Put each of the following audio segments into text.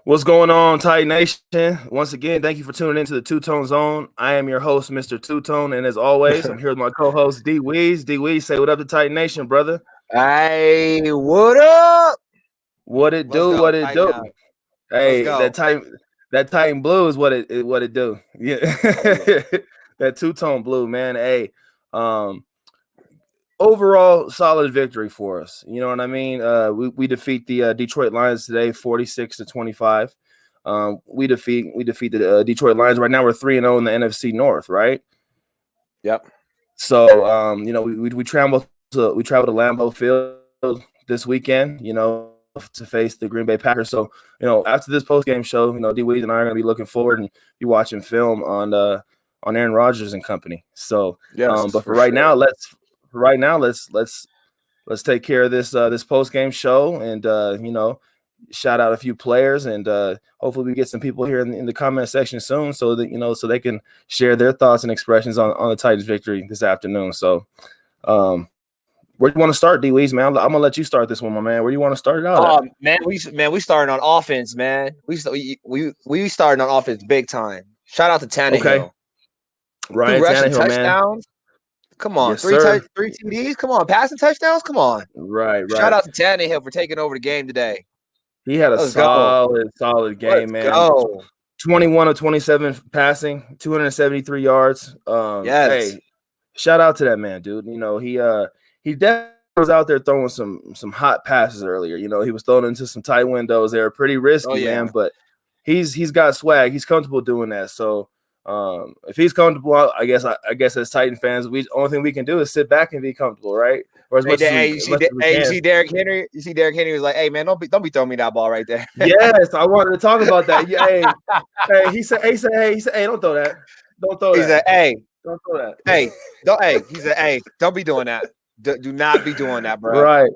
What's going on, Tight Nation? Once again, thank you for tuning into the Two Tone Zone. I am your host, Mr. Two Tone, and as always, I'm here with my co-host, D Weez. D Weez, say what up to Tight Nation, brother. Hey, what up? What it Let's do? go. What it Tighten do? up. Let's Hey, go. that Titan Blue is what it do. Yeah, Oh yeah. that Two Tone Blue, man. Hey, um, overall solid victory for us. You know what I mean? We defeat the Detroit Lions today, 46-25. We defeat the Detroit Lions. Right now, we're 3-0 in the NFC North, right? Yep. So, we traveled to Lambeau Field this weekend. To face the Green Bay Packers. So, after this post game show, D Weez and I are going to be looking forward and be watching film on Aaron Rodgers and company. So, Yes. but for right now, let's take care of this post game show and shout out a few players and hopefully we get some people here in the comment section soon so that so they can share their thoughts and expressions on the Titans victory this afternoon. So where do you want to start, D Weez, man? I'm gonna let you start this one, my man. Where do you want to start it out at? We started on offense, man. We started on offense big time. Shout out to Tannehill. Okay. Ryan 2 rushing Tannehill, touchdowns. Man. Come on, Yes, three sir. three TDs. Come on, passing touchdowns. Come on. Right. Shout out to Tannehill for taking over the game today. He had a Let's go. solid game, man. Go. 21 of 27 passing, 273 yards. Yes. Hey, shout out to that man, dude. He definitely was out there throwing some hot passes earlier. He was throwing into some tight windows. They were pretty risky, man, but he's got swag. He's comfortable doing that. So if he's comfortable, I guess as Titan fans, only thing we can do is sit back and be comfortable, right? Or as much as we can. You see Derrick Henry? You see Derrick Henry was like, "Hey man, don't be throwing me that ball right there." Yes, I wanted to talk about that. Yeah, hey, he said, hey, don't throw that. Don't throw that. He said, "Hey, don't throw that. Hey, don't. Hey, he said, hey, don't be doing that. Do not be doing that, bro." Right.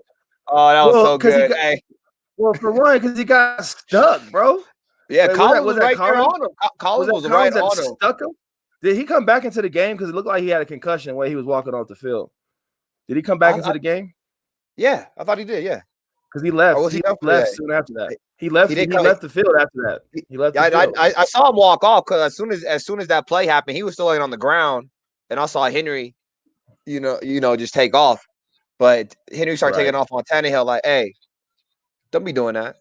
Oh, that was so good. Well, for one, because he got stuck, bro. Yeah, Collins was right there on him. Collins was right on him. Stuck him? Did he come back into the game? Because it looked like he had a concussion the way he was walking off the field. Did he come back into the game? Yeah, I thought he did. Yeah, because he left. He left soon after that. He left the field after that. He left. I saw him walk off because as soon as that play happened, he was still laying on the ground, and I saw Henry, just take off. But Henry started taking off on Tannehill, like, "Hey, don't be doing that."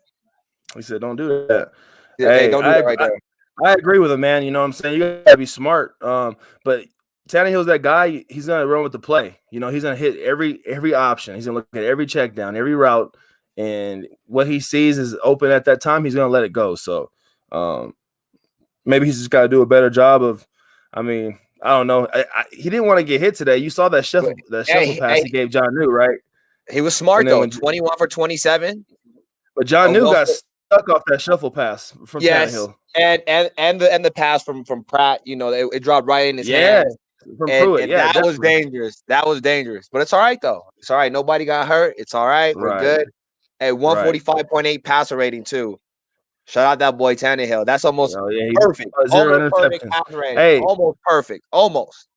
He said, "Don't do that." Yeah, hey, don't do that right there. I agree with him, man. You know what I'm saying? You gotta be smart. But Tannehill's that guy. He's gonna run with the play. He's gonna hit every option. He's gonna look at every check down, every route, and what he sees is open at that time. He's gonna let it go. So maybe he's just got to do a better job of. I mean, I don't know. He didn't want to get hit today. You saw that shuffle pass he gave John New, right? He was smart though. 21 for 27. But John New got stuck off that shuffle pass from Tannehill. And the pass from Pratt, it dropped right in his hand. From Pruitt. Yeah, that was dangerous. That was dangerous. But it's all right though. It's all right. Nobody got hurt. It's all right. We're good. Hey, 145.8 passer rating too. Shout out that boy Tannehill. That's almost perfect. Almost perfect passer rating. Hey, almost perfect. Almost.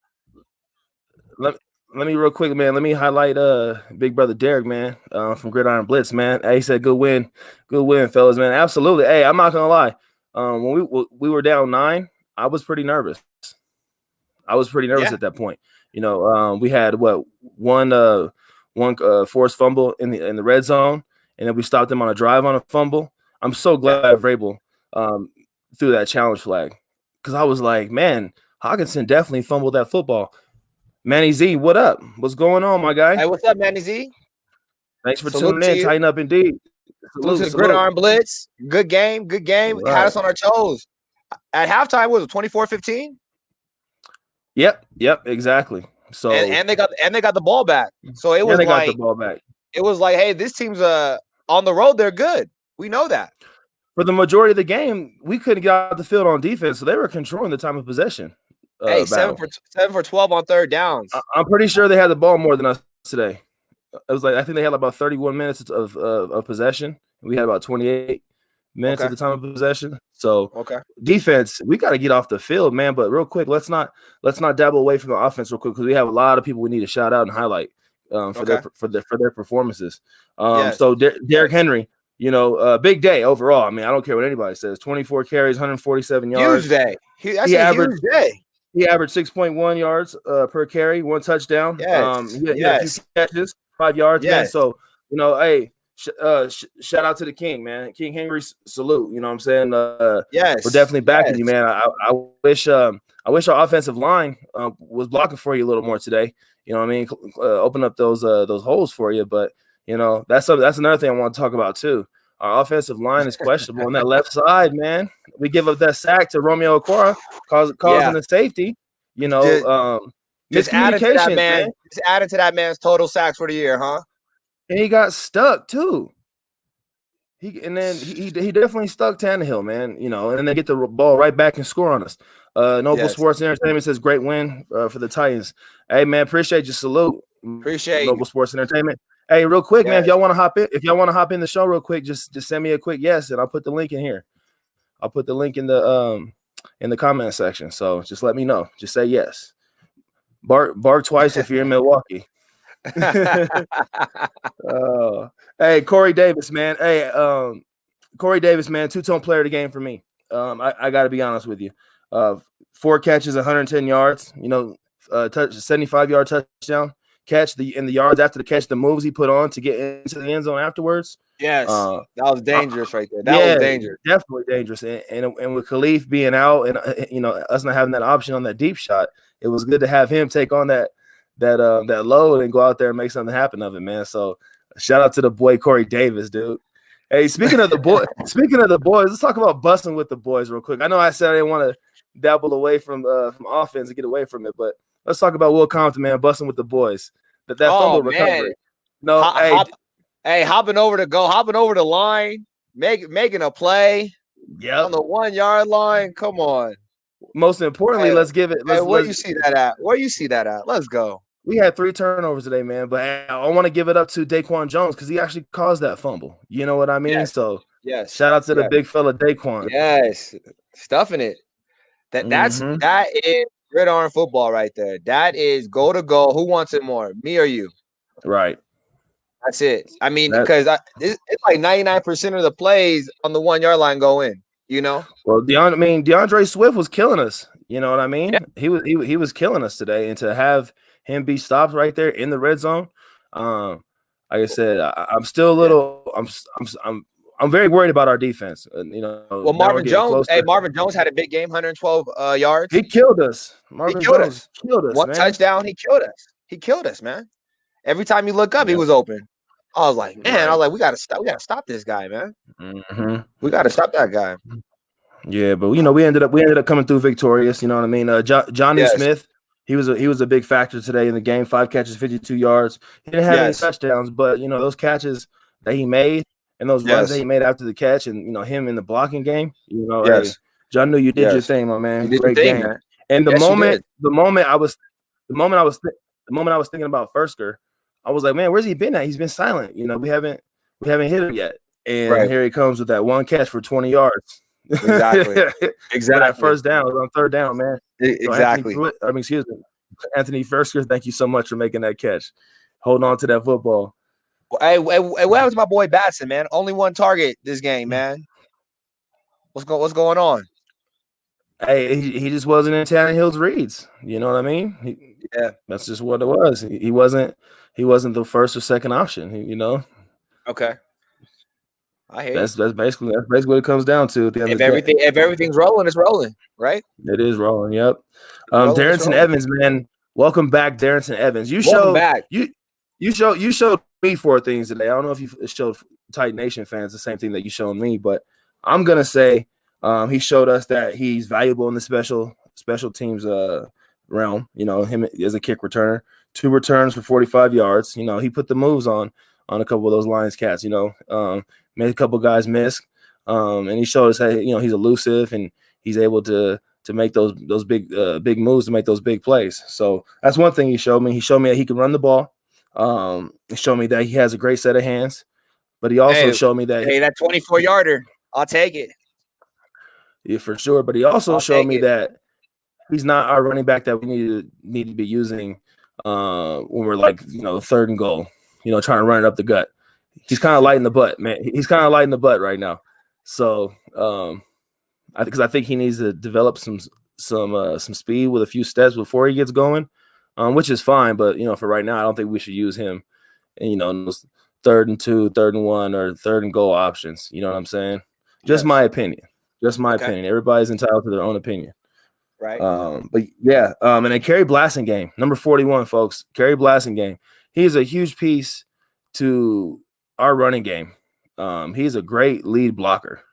Let me real quick, man. Let me highlight big brother Derek, man, from Gridiron Blitz, man. Hey, he said good win, fellas, man. Absolutely. Hey, I'm not gonna lie. When we were down 9, I was pretty nervous. At that point. We had one forced fumble in the red zone, and then we stopped them on a drive on a fumble. I'm so glad Vrabel threw that challenge flag because I was like, man, Hawkinson definitely fumbled that football. Manny Z, what up? What's going on, my guy? Hey, what's up, Manny Z? Thanks for tuning in. Tighten up indeed. Salute to the Gridiron Blitz. Good game. Right. Had us on our toes. At halftime, was it 24-15? Yep, exactly. So and they got the ball back. So it was got the ball back. It was like, hey, this team's on the road. They're good. We know that. For the majority of the game, we couldn't get out the field on defense, so they were controlling the time of possession. Hey, 7 for 12 on third downs. I'm pretty sure they had the ball more than us today. It was like I think they had about 31 minutes of possession. We had about 28 minutes at the time of possession. So defense, we got to get off the field, man. But real quick, let's not dabble away from the offense real quick because we have a lot of people we need to shout out and highlight for their performances. So Derrick Henry, big day overall. I mean, I don't care what anybody says. 24 carries, 147 yards. Huge day. That's a huge day. He averaged 6.1 yards per carry, 1 touchdown. Yes. He had a few catches, 5 yards, man. So, hey, shout out to the King, man. King Henry, salute. You know what I'm saying? We're definitely backing you, man. I wish our offensive line was blocking for you a little more today. You know what I mean? Open up those holes for you. But, that's another thing I want to talk about too. Our offensive line is questionable on that left side, man. We give up that sack to Romeo Okwara, causing the safety. Just added to that man. Just added to that man's total sacks for the year, huh? And he got stuck too. He definitely stuck Tannehill, man. And then they get the ball right back and score on us. Noble Sports Entertainment says great win for the Titans. Hey man, appreciate you. Salute. Appreciate Noble Sports Entertainment. Hey, real quick, man, if y'all want to hop in the show real quick, just send me a quick yes, and I'll put the link in here. I'll put the link in the comment section. So just let me know. Just say yes. Bark twice if you're in Milwaukee. Hey, Corey Davis, man. Hey, Corey Davis, man, two-tone player of the game for me. I got to be honest with you. 4 catches, 110 yards. 75-yard touchdown catch. The yards after the catch, the moves he put on to get into the end zone afterwards. Yes, that was dangerous right there. That was dangerous, definitely dangerous. And with Khalif being out, and us not having that option on that deep shot, it was good to have him take on that load and go out there and make something happen of it, man. So shout out to the boy Corey Davis, dude. Hey, speaking of the boys, let's talk about busting with the boys real quick. I know I said I didn't want to dabble away from offense and get away from it, but let's talk about Will Compton, man, busting with the boys. That fumble recovery. No, hopping over the line, making a play. Yeah, on the 1 yard line. Come on. Most importantly, let's give it. Where you see that at? Let's go. We had 3 turnovers today, man. But I want to give it up to Daquan Jones because he actually caused that fumble. You know what I mean? Yes. So yes, shout out to the big fella Daquan. Yes, stuffing it. That is gridiron football right there. That is go to go. Who wants it more, me or you? Right. That's it. I mean, because it's like 99% of the plays on the 1 yard line go in. Well, Deandre Swift was killing us. You know what I mean? Yeah. He was killing us today, and to have him be stopped right there in the red zone, like I said, I'm still a little. I'm very worried about our defense. Well, Marvin Jones. Hey, Marvin Jones had a big game, 112 yards. He killed us. Marvin Jones killed us. One touchdown, he killed us. He killed us, man. Every time you look up, he was open. I was like, man, we gotta stop this guy, man. Mm-hmm. We gotta stop that guy. Yeah, but we ended up coming through victorious. You know what I mean? Johnny Smith, he was a big factor today in the game. 5 catches, 52 yards. He didn't have any touchdowns, but those catches that he made and those runs that he made after the catch, and him in the blocking game. Hey, John, knew you did your thing, my man. Great game. Man. And the moment I was thinking about Fursker, I was like, man, where's he been at? He's been silent. We haven't hit him yet. And here he comes with that 1 catch for 20 yards. Exactly. That first down. It was on 3rd down, man. Exactly. So Anthony Fursker, thank you so much for making that catch. Holding on to that football. Hey, what happened to my boy Batson, man? Only 1 target this game, man. What's going on? Hey, he just wasn't in Tannehill's reads. You know what I mean? That's just what it was. He wasn't the first or second option. Okay. I hear that's basically what it comes down to at the end of the day. If everything's rolling, it's rolling, right? It is rolling. Yep. Darrington Evans, man, welcome back, Darrington Evans. You showed me 4 things today. I don't know if you showed Titan Nation fans the same thing that you showed me, but I'm gonna say he showed us that he's valuable in the special teams realm. Him as a kick returner, 2 returns for 45 yards. He put the moves on a couple of those Lions cats. Made a couple guys miss, and he showed us that he's elusive and he's able to make those big moves, to make those big plays. So that's one thing he showed me. He showed me that he can run the ball. He showed me that he has a great set of hands, but he also showed me that that 24-yarder, I'll take it. Yeah, for sure. But he also showed me that he's not our running back that we need to be using when we're 3rd and goal. Trying to run it up the gut. he's kind of light in the butt, man. He's kind of light in the butt right now. So, because I think he needs to develop some speed with a few steps before he gets going, which is fine. But for right now, I don't think we should use him. And those 3rd and 2, 3rd and 1, or 3rd and goal options. You know what I'm saying? Just my opinion. Just my opinion. Everybody's entitled to their own opinion. Right. But yeah. And then Kerry Blasingame, number 41, folks. Kerry Blasingame. He is a huge piece to our running game. He's a great lead blocker.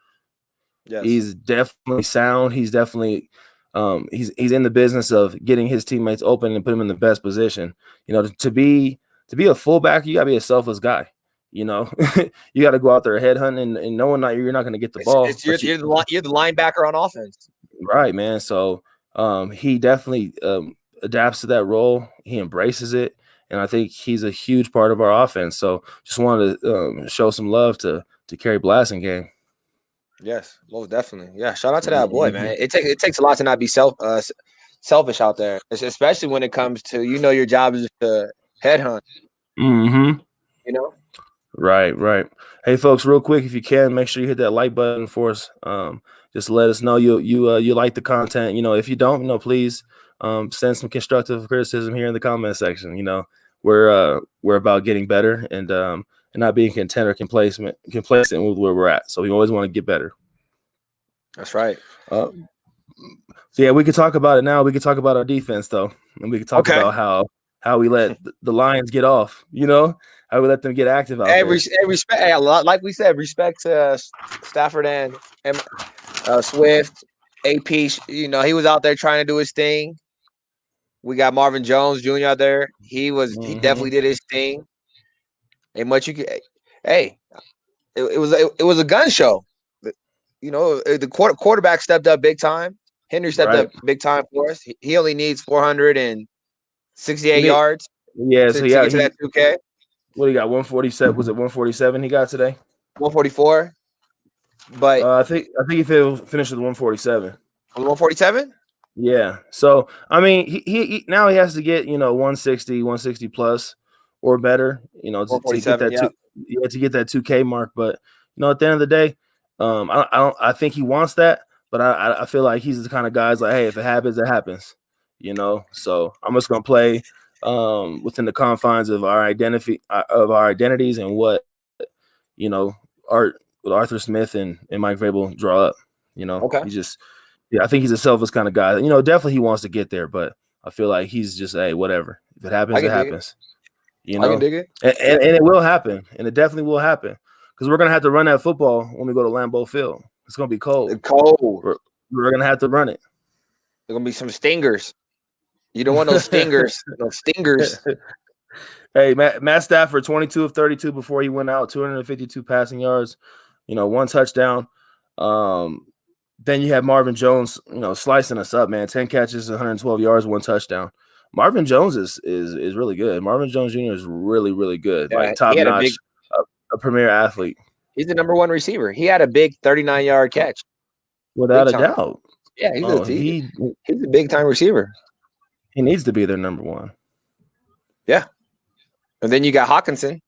Yes. He's definitely sound. He's definitely he's in the business of getting his teammates open and put them in the best position. To be a fullback, you gotta be a selfless guy. You got to go out there headhunting and knowing that you're not going to get the ball. You're the linebacker on offense, right, man? So he definitely adapts to that role. He embraces it, and I think he's a huge part of our offense. So just wanted to show some love to Kerry Blasingame. Yes, most definitely. Yeah, shout out to that boy, man. It takes a lot to not be selfish out there, especially when it comes to your job is to headhunt. Mm-hmm. Right. Hey, folks, real quick, if you can, make sure you hit that like button for us. Just let us know you like the content. If you don't, please send some constructive criticism here in the comment section. We're about getting better and not being content or complacent with where we're at. So we always want to get better. That's right. So yeah, we could talk about it now. We could talk about our defense though, and we could talk about how we let the Lions get off. How we let them get active out there. Respect, like we said, respect to Stafford and Swift, AP. He was out there trying to do his thing. We got Marvin Jones Jr. out there. He definitely did his thing. And much you could, it was a gun show. The quarterback stepped up big time. Henry stepped up big time for us. He only needs 468 yards. Yeah, so get to that 2K. What he got? 147. Was it 147 he got today? 144. But I think he finished with 147. 147? Yeah. So I mean, he now he has to get 160 plus or better. To get that to get that 2K mark. But at the end of the day, I think he wants that. But I feel like he's the kind of guys like, hey, if it happens, it happens. So I'm just gonna play within the confines of our identities and what Arthur Smith and Mike Vrabel draw up. I think he's a selfless kind of guy. Definitely he wants to get there, but I feel like he's just, hey, whatever. If it happens, it happens. I can dig it. And it will happen, and it definitely will happen because we're gonna have to run that football when we go to Lambeau Field. It's gonna be cold. We're gonna have to run it. There's gonna be some stingers. You don't want those stingers. Those stingers. Hey, Matt Stafford, 22 of 32 before he went out, 252 passing yards, 1 touchdown. Then you have Marvin Jones, slicing us up, man. 10 catches, 112 yards, 1 touchdown. Marvin Jones is really good. Marvin Jones Jr. is really, really good. Yeah, like top notch, a premier athlete. He's the number 1 receiver. He had a big 39-yard catch. Without a doubt. Yeah, he's a big time receiver. He needs to be their number 1. Yeah. And then you got Hawkinson.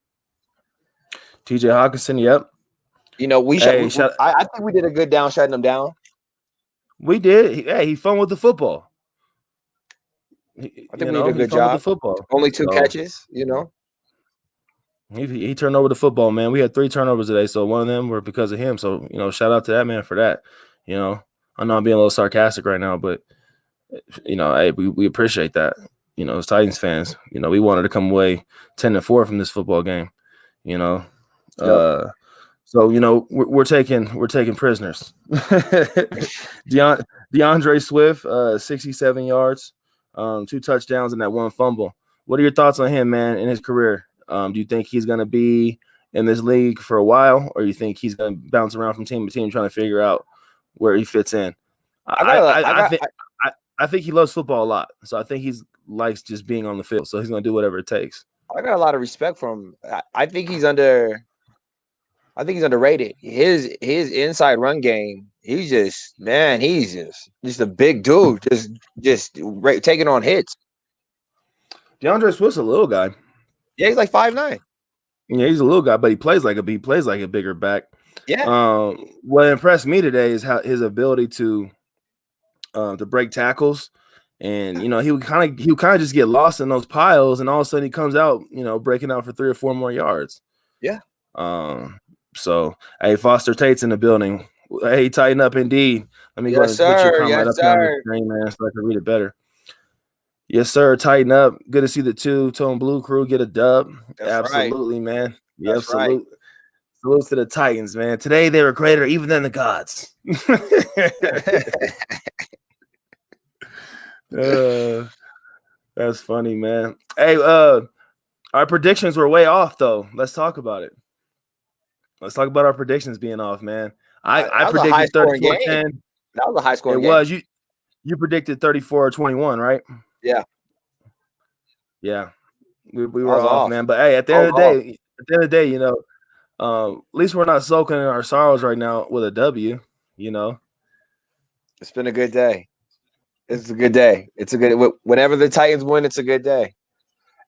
TJ Hawkinson, yep. I think we did a good down shutting him down. We did. He fun with the football. I think we did a good job. With the football. Only 2 catches, He turned over the football, man. We had 3 turnovers today, so one of them were because of him. So, shout out to that man for that. I know I'm being a little sarcastic right now, but hey, we appreciate that. As Titans fans, we wanted to come away 10-4 from this football game. Yep. So we're taking prisoners. Deandre Swift, 67 yards, 2 touchdowns and that 1 fumble. What are your thoughts on him, man, in his career? Do you think he's going to be in this league for a while, or you think he's going to bounce around from team to team trying to figure out where he fits in? I think he loves football a lot, so I think he likes just being on the field. So he's going to do whatever it takes. I got a lot of respect for him. I think he's underrated. His inside run game, he's just a big dude, just taking on hits. DeAndre Swift's a little guy. Yeah, he's like 5'9". Yeah, he's a little guy, but he plays like a bigger back. Yeah. What impressed me today is how his ability to break tackles, and he would kind of just get lost in those piles, and all of a sudden he comes out, breaking out for 3 or 4 more yards. Yeah. So hey, Foster Tate's in the building. Hey, tighten up, indeed. Let me go ahead and put your comment up here on the screen, man, so I can read it better. Yes, sir. Tighten up. Good to see the two-tone blue crew get a dub. That's absolutely, right. Man. That's Salute to the Titans, man. Today they were greater even than the gods. That's funny, man. Hey, our predictions were way off, though. Let's talk about it. Let's talk about our predictions being off, man. I predicted 34-10. That was a high scoring game. It was. You predicted 34-21, right? Yeah. Yeah. We were off, man. But hey, at the end of the day, at least we're not soaking in our sorrows right now with a W, It's been a good day. It's a good day. Whenever the Titans win, it's a good day.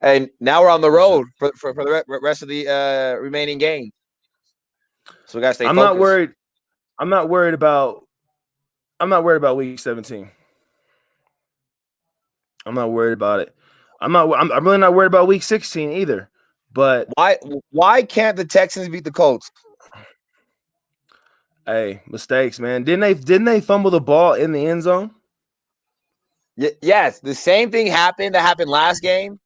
And now we're on the road for the rest of the remaining games. So we gotta stay focused. I'm not worried about week 17. I'm not worried about it. I'm really not worried about week 16 either. But why can't the Texans beat the Colts? Hey, mistakes, man. Didn't they fumble the ball in the end zone? Yes, the same thing happened that happened last game.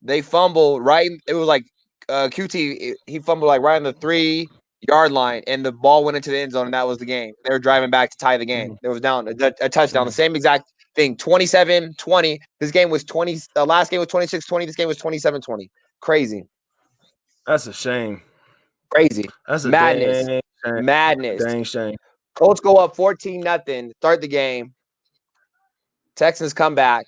They fumbled right. It was like QT. He fumbled like right on the 3-yard line, and the ball went into the end zone, and that was the game. They were driving back to tie the game. It was down a touchdown. The same exact thing. 27-20. This game was 20. The last game was 26-20. This game was 27-20. Crazy. That's a shame. Crazy. That's a madness. Madness. Dang shame. Colts go up 14-0. Start the game. Texans come back.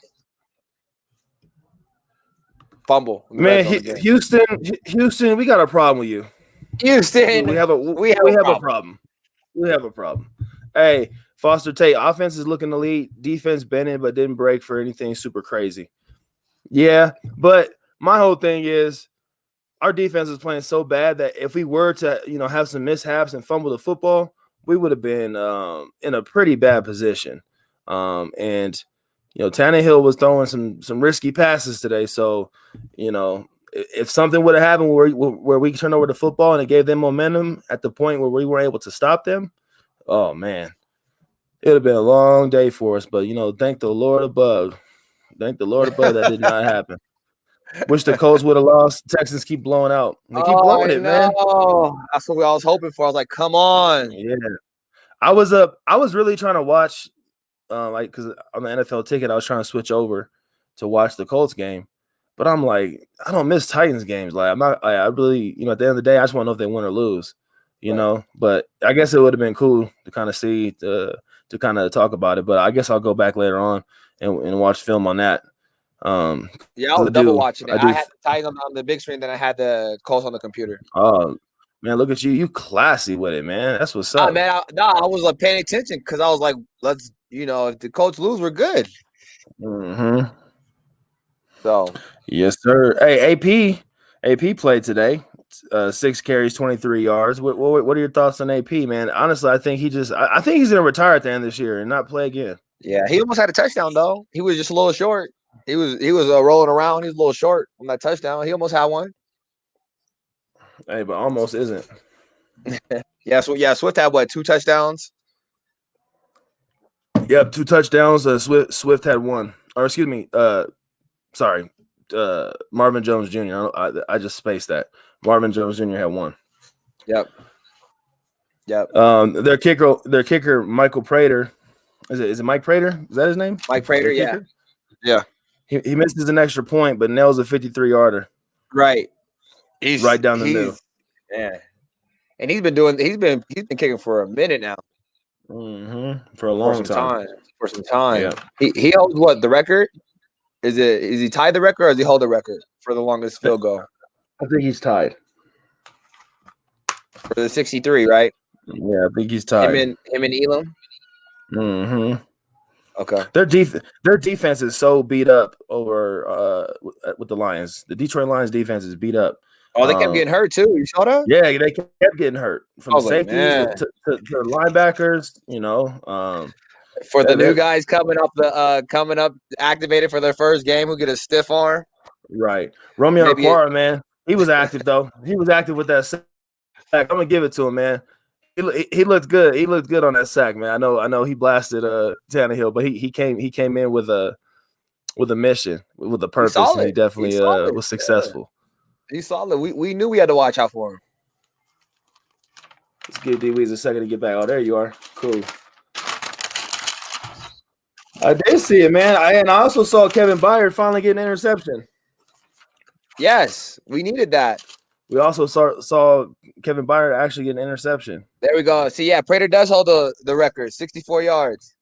Fumble. Man, Houston, we got a problem with you. Houston, we have a problem. We have a problem. Hey, Foster Tate, offense is looking elite. Defense bending, but didn't break for anything super crazy. Yeah, but my whole thing is our defense is playing so bad that if we were to, have some mishaps and fumble the football, we would have been in a pretty bad position. And Tannehill was throwing some risky passes today. So, if something would have happened where we turned over the football and it gave them momentum at the point where we were able to stop them, oh man, it would have been a long day for us. But thank the Lord above. Thank the Lord above that did not happen. Wish the Colts would have lost. Texans keep blowing out. They keep blowing it, man. That's what I was hoping for. I was like, come on. Yeah. I was really trying to watch, because on the NFL ticket, I was trying to switch over to watch the Colts game. But I'm like, I don't miss Titans games. Like, I really, at the end of the day, I just want to know if they win or lose, know. But I guess it would have been cool to kind of see, to kind of talk about it. But I guess I'll go back later on and watch film on that. Yeah, I was double watching it. I had the Titans on the big screen, then I had the Colts on the computer. Oh, man, look at you. You classy with it, man. That's what's up. Man, I was like paying attention because I was like, let's, if the Colts lose, we're good. Mm-hmm. So yes, sir. Hey, AP played today. 6 carries, 23 yards. What are your thoughts on AP, man? Honestly, I think I think he's gonna retire at the end of this year and not play again. Yeah, he almost had a touchdown though. He was just a little short. He was rolling around. He was a little short on that touchdown. He almost had one. Hey, but almost isn't. Yeah, Swift had what, 2 touchdowns? Yep, 2 touchdowns. Swift had 1. Or excuse me, sorry. Marvin Jones Jr. I just spaced that. Marvin Jones Jr. had 1. Yep. Their kicker, Michael Prater. Is it Mike Prater? Is that his name? Mike Prater, yeah. Yeah. He misses an extra point, but nails a 53-yarder. Right. He's right down the middle. Yeah. And he's been kicking for a minute now. Mm-hmm. For a long time. For some time. Yeah. He holds what, the record? Is he tied the record, or does he hold the record for the longest field goal? I think he's tied. For the 63, right? Yeah, I think he's tied. Him and Elam? Mm-hmm. Okay. Their defense is so beat up over with the Lions. The Detroit Lions defense is beat up. Oh, they kept getting hurt too. You saw that? Yeah, they kept getting hurt from the safeties to the linebackers. For the new guys coming up activated for their first game who get a stiff arm. Right. Romeo Aquara, man. He was active though. He was active with that sack. I'm gonna give it to him, man. He looked good. He looked good on that sack, man. I know he blasted Tannehill, but he came in with a mission, with a purpose, and he definitely was successful. Yeah. He's solid. We knew we had to watch out for him. Let's give D Weez a second to get back. Oh, there you are. Cool. I did see it, man. I also saw Kevin Byard finally get an interception. Yes, we needed that. We also saw Kevin Byard actually get an interception. There we go. See, Prater does hold the record, 64 yards.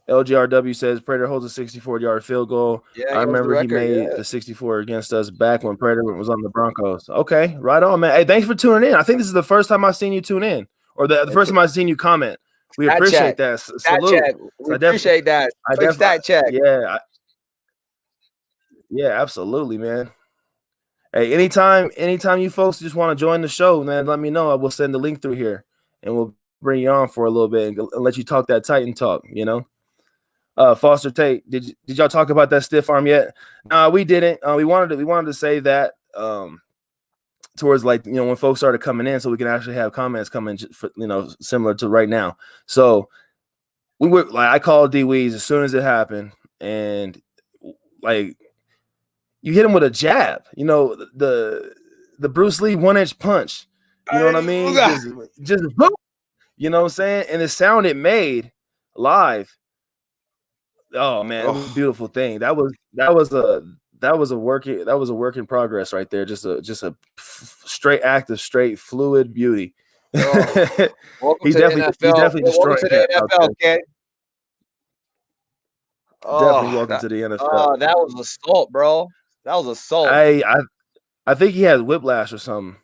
LGRW says Prater holds a 64-yard field goal. Yeah, I remember he made the 64 against us back when Prater was on the Broncos. Okay, right on, man. Hey, thanks for tuning in. I think this is the first time I've seen you tune in, or the first time I've seen you comment. We appreciate that. Salute. We appreciate that. Stat check. Yeah, absolutely, man. Hey, anytime you folks just want to join the show, man, let me know. I will send the link through here, and we'll bring you on for a little bit and let you talk that Titan talk, Foster Tate, did y'all talk about that stiff arm yet? No, we didn't. We wanted to say that towards when folks started coming in, so we can actually have comments coming for, similar to right now. So we were I called D Weez as soon as it happened, and you hit him with a jab, the Bruce Lee 1-inch punch. You know what I mean? Just boom. You know what I'm saying? And the sound it made live. Oh man, it was a beautiful thing. That was a work in progress right there. Just a straight act of straight fluid beauty. He's definitely destroying the NFL, kid. Definitely welcome to the NFL. Oh, that was assault, bro. That was assault. I think he has whiplash or something.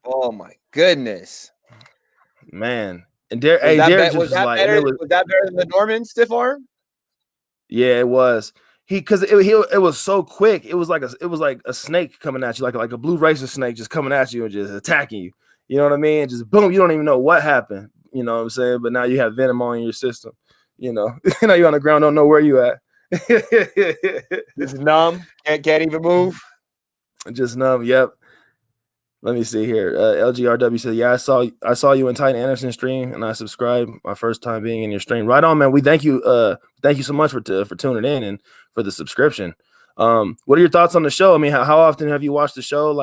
Oh my goodness, man! And Derek was that better than the Norman stiff arm? Yeah, it was. Because it was so quick. It was like a snake coming at you, like a blue racer snake just coming at you and just attacking you. You know what I mean? Just boom, you don't even know what happened. You know what I'm saying? But now you have venom on in your system. Now you're on the ground, don't know where you at. Just numb, can't even move. Just numb. Yep. Let me see here. LGRW said, "Yeah, I saw you in Titan Anderson stream, and I subscribed. My first time being in your stream. Right on, man. We thank you. Thank you so much for tuning in and for the subscription. What are your thoughts on the show? I mean, how often have you watched the show?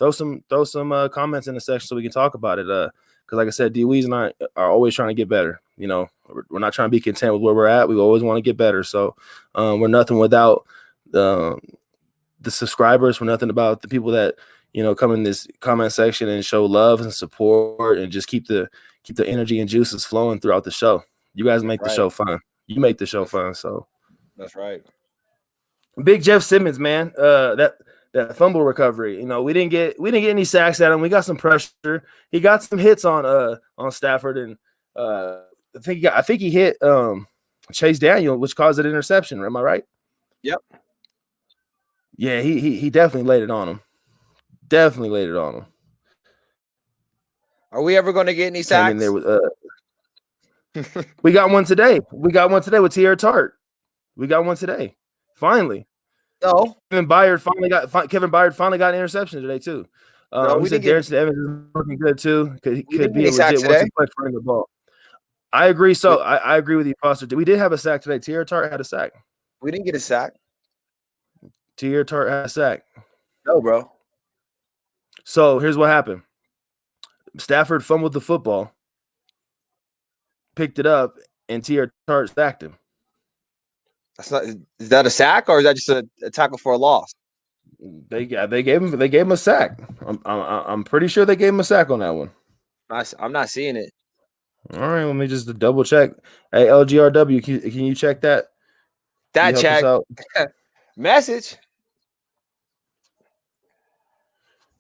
Throw some comments in the section so we can talk about it. Because like I said, D Weez and I are always trying to get better. We're not trying to be content with where we're at. We always want to get better. So we're nothing without the subscribers. We're nothing about the people that come in this comment section and show love and support and just keep the energy and juices flowing throughout the show. You guys make the show fun. You make the show fun. So that's right. Big Jeff Simmons, man. That fumble recovery. We didn't get any sacks at him. We got some pressure. He got some hits on Stafford, and I think he hit Chase Daniel, which caused an interception. Am I right? Yep. Yeah, he definitely laid it on him. Definitely laid it on him. Are we ever going to get any sacks? There with, we got one today. We got one today with Tierra Tart. We got one today. Finally. No. Kevin Byard finally got an interception today too. We said Deandre Evans is looking good too. Could be a legit one-two punch for the ball. I agree. So I agree with you, Foster. We did have a sack today. Tierra Tart had a sack. We didn't get a sack. Tierra Tart had a sack. No, bro. So here's what happened. Stafford fumbled the football, picked it up, and Tierra Tart sacked him. Is that a sack or is that just a tackle for a loss? They gave him a sack. I'm pretty sure they gave him a sack on that one. I'm not seeing it. All right, let me just double check. Hey, LGRW, can you check that? That check. Message.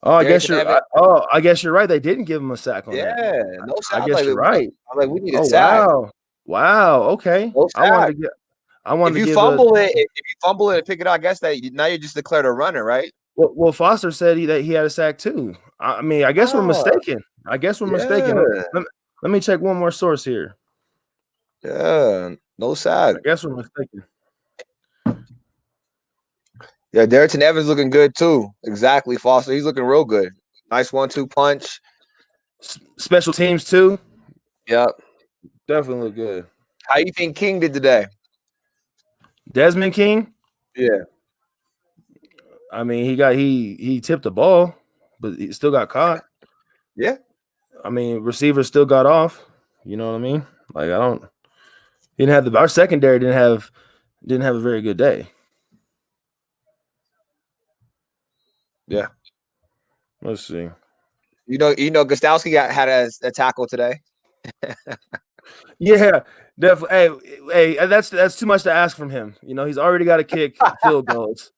Oh, I guess you're right. They didn't give him a sack on that. Yeah, no sack. I guess you're right. I'm like, we need a sack. Wow. Okay. No sack. I wanted if you fumble it and pick it up, I guess that now you're just declared a runner, right? Well, Foster said that he had a sack too. I mean, I guess we're mistaken. Mistaken. Let me check one more source here. Yeah, no sack. I guess we're mistaken. Yeah, Darrington Evans looking good too. Exactly, Foster. He's looking real good. Nice 1-2 punch. Special teams too. Yep, definitely look good. How you think King did today? Desmond King? Yeah. I mean, he tipped the ball, but he still got caught. Yeah. I mean, receivers still got off. You know what I mean? Like our secondary didn't have a very good day. Yeah. Let's see. You know, Gostowski had a tackle today. Yeah, definitely. Hey, that's too much to ask from him. You know, he's already got to kick field goals,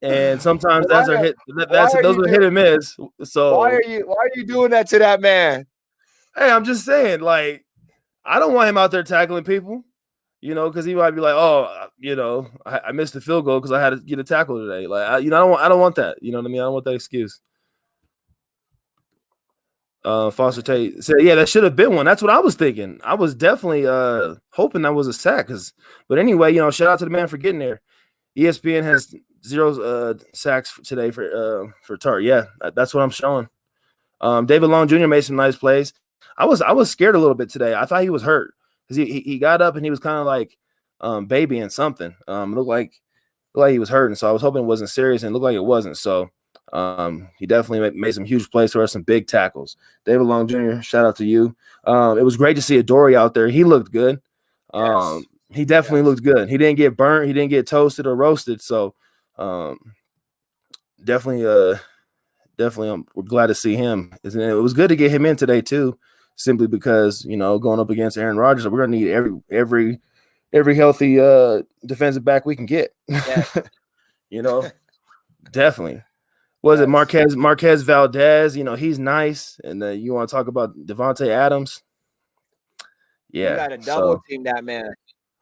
and sometimes those are hit and miss. So why are you doing that to that man? Hey, I'm just saying, like, I don't want him out there tackling people. You know, because he might be like, oh, you know, I missed the field goal because I had to get a tackle today. Like, I don't want that. You know what I mean? I don't want that excuse. Foster Tate said, yeah, that should have been one. That's what I was thinking. I was definitely hoping that was a sack. But anyway, you know, shout out to the man for getting there. ESPN has 0 sacks today for Tart. Yeah, that's what I'm showing. David Long Jr. made some nice plays. I was scared a little bit today. I thought he was hurt because he got up and he was kind of like babying something. Looked like he was hurting. So I was hoping it wasn't serious, and it looked like it wasn't. So he definitely made some huge plays for us, some big tackles. David Long Jr., shout out to you. It was great to see Adoree out there. He looked good. Yes. He definitely looked good. He didn't get burnt. He didn't get toasted or roasted. So definitely we're glad to see him. It was good to get him in today too, simply because, you know, going up against Aaron Rodgers, we're gonna need every healthy defensive back we can get. Yeah. You know, definitely. Was it Marquez Valdez? You know, he's nice. And you want to talk about Devontae Adams? Yeah. You got to double team that man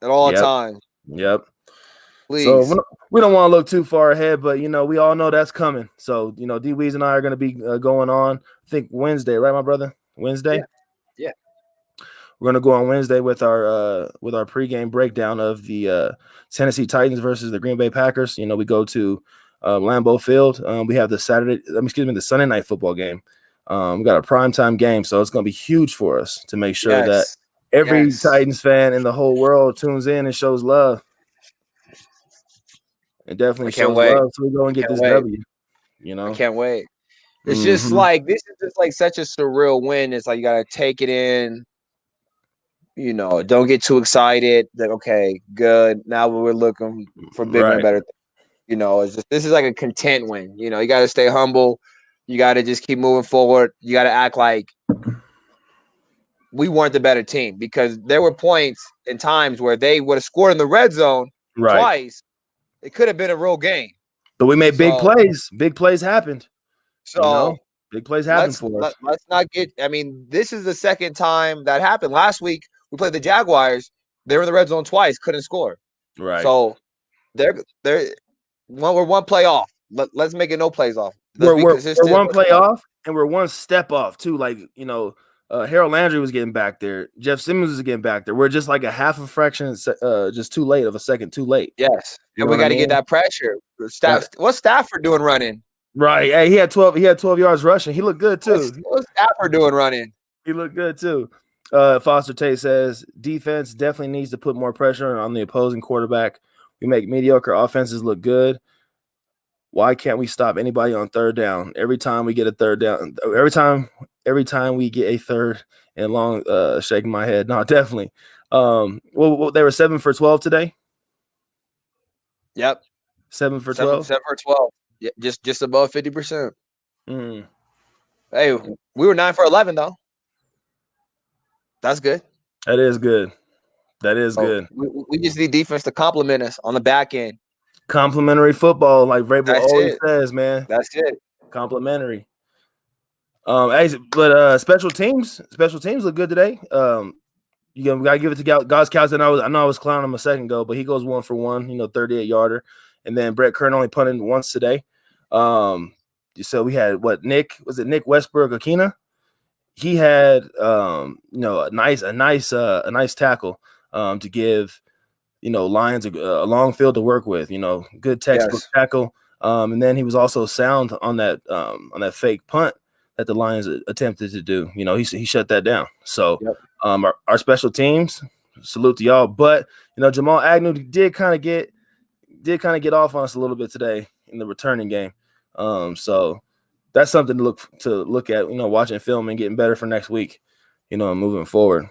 at all times. Yep. Please. So we don't want to look too far ahead, but, you know, we all know that's coming. So, you know, D Weez and I are going to be going on, I think, Wednesday, right, my brother? Wednesday? Yeah. We're going to go on Wednesday with our pregame breakdown of the Tennessee Titans versus the Green Bay Packers. You know, we go to Lambeau Field. We have the Sunday night football game. We got a primetime game, so it's going to be huge for us to make sure that every Titans fan in the whole world tunes in and shows love. It definitely shows love, so we go and get this W. You know, I can't wait. It's just like, this is just like such a surreal win. It's like you got to take it in. You know, don't get too excited. Like, okay, good. Now we're looking for bigger and better. You know, this is like a content win. You know, you got to stay humble. You got to just keep moving forward. You got to act like we weren't the better team, because there were points and times where they would have scored in the red zone twice. It could have been a real game. But we made big plays. Big plays happened. So, you know, big plays happened for us. Let's not get – I mean, this is the second time that happened. Last week, we played the Jaguars. They were in the red zone twice, couldn't score. Right. So, we're one play off. Let's make it no plays off. We're one play off, and we're one step off, too. Like, you know, Harold Landry was getting back there. Jeff Simmons was getting back there. We're just like a half a fraction, just too late of a second too late. Yes. And we got to get that pressure. What's Stafford doing running? Right. Hey, he had 12 yards rushing. He looked good too. What's Stafford doing running? He looked good too. Foster Tate says defense definitely needs to put more pressure on the opposing quarterback. We make mediocre offenses look good. Why can't we stop anybody on third down? Every time we get a third down, every time we get a third and long, shaking my head. No, definitely. Well, they were 7 for 12 today. Yep. 7 for 12. 7 for 12. Yeah, just above 50%. Hey, we were 9 for 11 though. That's good. That is good. Good. We just need defense to compliment us on the back end. Complimentary football, like Vrabel always says, man. That's it. Complimentary. But special teams look good today. You gotta give it to God's Cows. I know I was clowning him a second ago, but he goes 1 for 1. You know, 38-yarder. And then Brett Kern only punted once today. So we had Nick Westbrook Akina? He had a nice tackle to give Lions a long field to work with. Good textbook tackle. And then he was also sound on that fake punt that the Lions attempted to do. He shut that down. So our special teams, salute to y'all. But Jamal Agnew did kind of get off on us a little bit today in the returning game. So that's something to look at, watching film and getting better for next week, moving forward.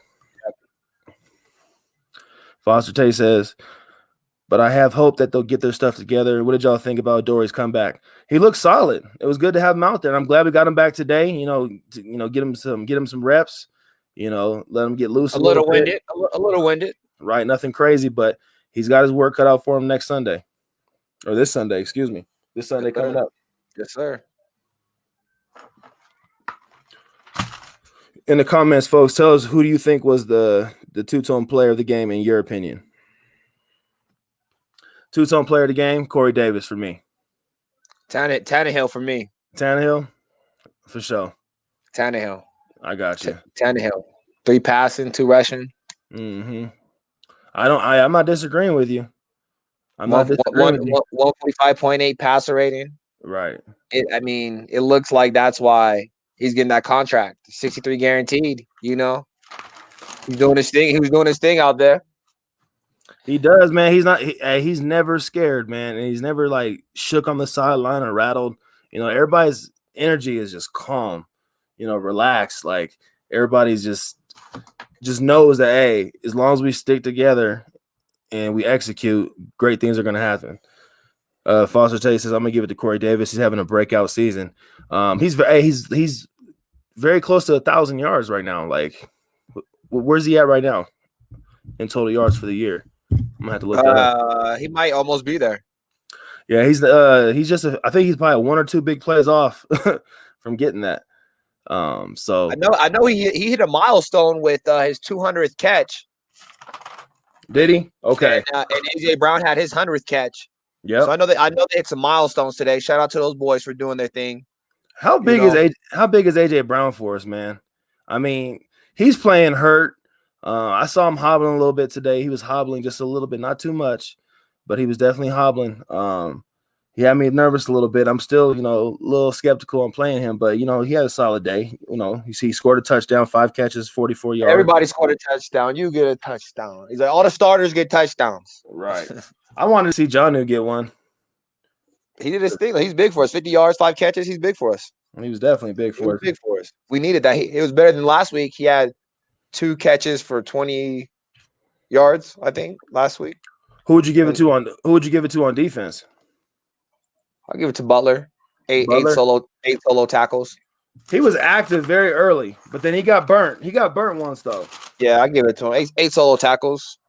Foster Tay says, but I have hope that they'll get their stuff together. What did y'all think about Dory's comeback? He looked solid. It was good to have him out there. I'm glad we got him back today. Get him some reps. Let him get loose. A little winded. Right, nothing crazy, but he's got his work cut out for him next Sunday, or this Sunday. Excuse me, this Sunday coming up. Yes, sir. In the comments, folks, tell us who do you think was the two-tone player of the game in your opinion? Two-tone player of the game, Corey Davis for me. Tannehill for me. Tannehill, for sure. Tannehill. I got you. Tannehill. 3 passing, 2 rushing. Mm-hmm. I'm not disagreeing with you. I'm not disagreeing with you. 145.8 passer rating. Right. It looks like that's why he's getting that contract. 63 guaranteed, He's doing his thing. He was doing his thing out there. He does, man. He's never scared, man. And he's never shook on the sideline or rattled. Everybody's energy is just calm, relaxed. Everybody's just knows that, hey, as long as we stick together and we execute, great things are going to happen. Foster Tate says, I'm going to give it to Corey Davis. He's having a breakout season. He's very close to 1,000 yards right now. Where's he at right now in total yards for the year? I'm gonna have to look that up. He might almost be there. Yeah, he's just I think he's probably 1 or 2 big plays off from getting that. So I know he hit a milestone with his 200th catch. Did he? Okay. And AJ Brown had his 100th catch. Yeah. So I know they hit some milestones today. Shout out to those boys for doing their thing. How big is AJ Brown for us, man? He's playing hurt. I saw him hobbling a little bit today. He was hobbling just a little bit, not too much, but he was definitely hobbling. He had me nervous a little bit. I'm still, a little skeptical on playing him, but he had a solid day. He scored a touchdown, 5 catches, 44 yards. Everybody scored a touchdown. You get a touchdown. He's like, all the starters get touchdowns. Right. I wanted to see Jonnu get one. He did his thing. He's big for us. 50 yards, 5 catches. He's big for us. He was definitely big for us. We needed that. It was better than last week. He had 2 catches for 20 yards, I think, last week. Who would you give it to on defense? I'll give it to Butler. 8 solo tackles. He was active very early, but then he got burnt. He got burnt once though. Yeah, I give it to him. 8 solo tackles.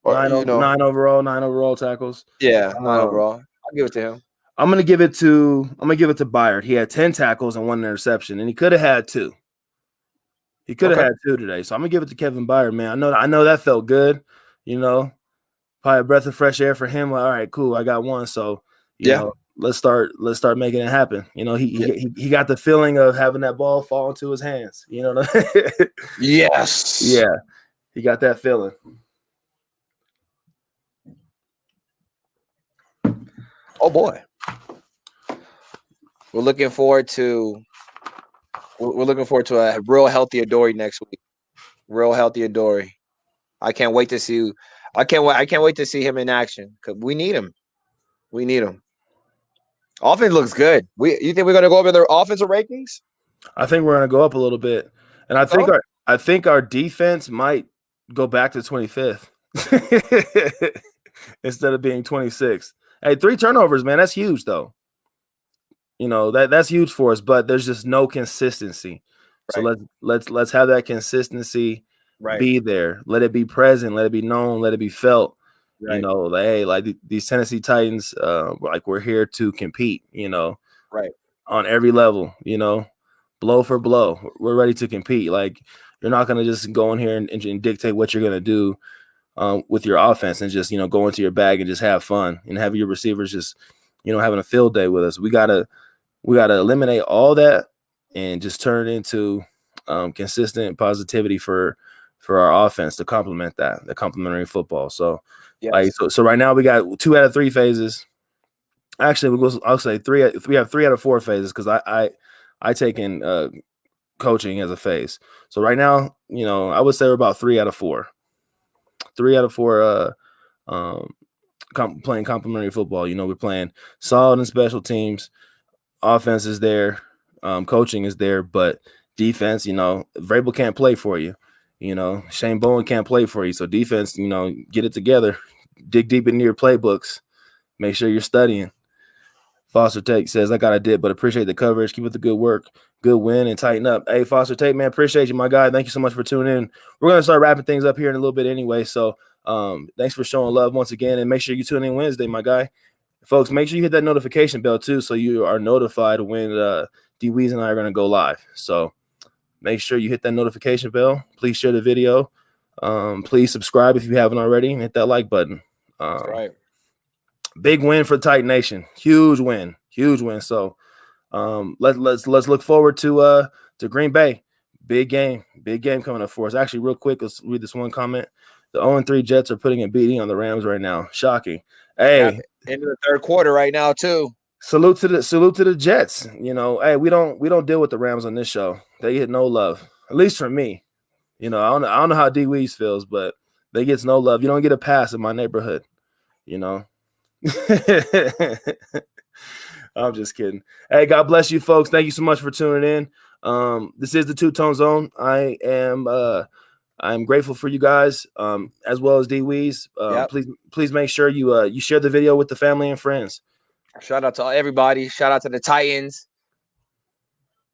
Or, 9 overall tackles. Yeah, 9 overall. I'll give it to him. I'm gonna give it to Byard. He had 10 tackles and 1 interception, and he could have had 2. He could have had 2 today, so I'm gonna give it to Kevin Byard, man. I know that felt good, probably a breath of fresh air for him. All right, cool, I got 1, so let's start making it happen. He got the feeling of having that ball fall into his hands. Yes, yeah, he got that feeling. Oh boy, we're looking forward to a real healthy Adoree next week. Real healthy Adoree. I can't wait to see him in action because we need him. Offense looks good. You think we're gonna go up in their offensive rankings? I think we're gonna go up a little bit, and I think our defense might go back to 25th instead of being 26th. Hey, 3 turnovers, man. That's huge, though. That's huge for us, but there's just no consistency. Right. So let's have that consistency be there. Let it be present. Let it be known. Let it be felt. Right. These Tennessee Titans, we're here to compete. On every level. Blow for blow. We're ready to compete. You're not gonna just go in here and dictate what you're gonna do. With your offense and just, go into your bag and just have fun and have your receivers just having a field day with us. We gotta eliminate all that and just turn it into consistent positivity for our offense to complement the complementary football. So, so right now we got 2 out of 3 phases. Actually, I'll say 3. We have 3 out of 4 phases because I take in coaching as a phase. So right now, I would say we're about 3 out of 4. 3 out of 4 playing complementary football. We're playing solid in special teams. Offense is there. Coaching is there, but defense, Vrabel can't play for you. Shane Bowen can't play for you. So defense, get it together. Dig deep into your playbooks. Make sure you're studying. Foster Tate says, I got a dip, but appreciate the coverage. Keep up the good work. Good win and tighten up. Hey, Foster Tate, man, appreciate you, my guy. Thank you so much for tuning in. We're going to start wrapping things up here in a little bit anyway. So thanks for showing love once again. And make sure you tune in Wednesday, my guy. Folks, make sure you hit that notification bell too so you are notified when D Weez and I are going to go live. So make sure you hit that notification bell. Please share the video. Please subscribe if you haven't already and hit that like button. That's right. Big win for Titan Nation. Huge win. So let's look forward to Green Bay. Big game coming up for us. Actually, real quick, let's read this one comment. The 0-3 Jets are putting a beating on the Rams right now. Shocking. Hey, into the third quarter right now too. Salute to the Jets. Hey, we don't deal with the Rams on this show. They get no love, at least from me. I don't know how D Weez feels, but they get no love. You don't get a pass in my neighborhood. I'm just kidding. Hey, God bless you, folks. Thank you so much for tuning in. This is the Two Tone Zone. I'm grateful for you guys, as well as D Weez. Please make sure you share the video with the family and friends. Shout out to everybody. Shout out to the Titans.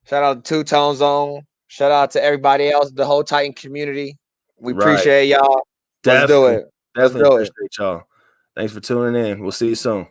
Shout out to Two Tone Zone. Shout out to everybody else, the whole Titan community. We appreciate y'all. Let's do it. Definitely appreciate y'all. Thanks for tuning in. We'll see you soon.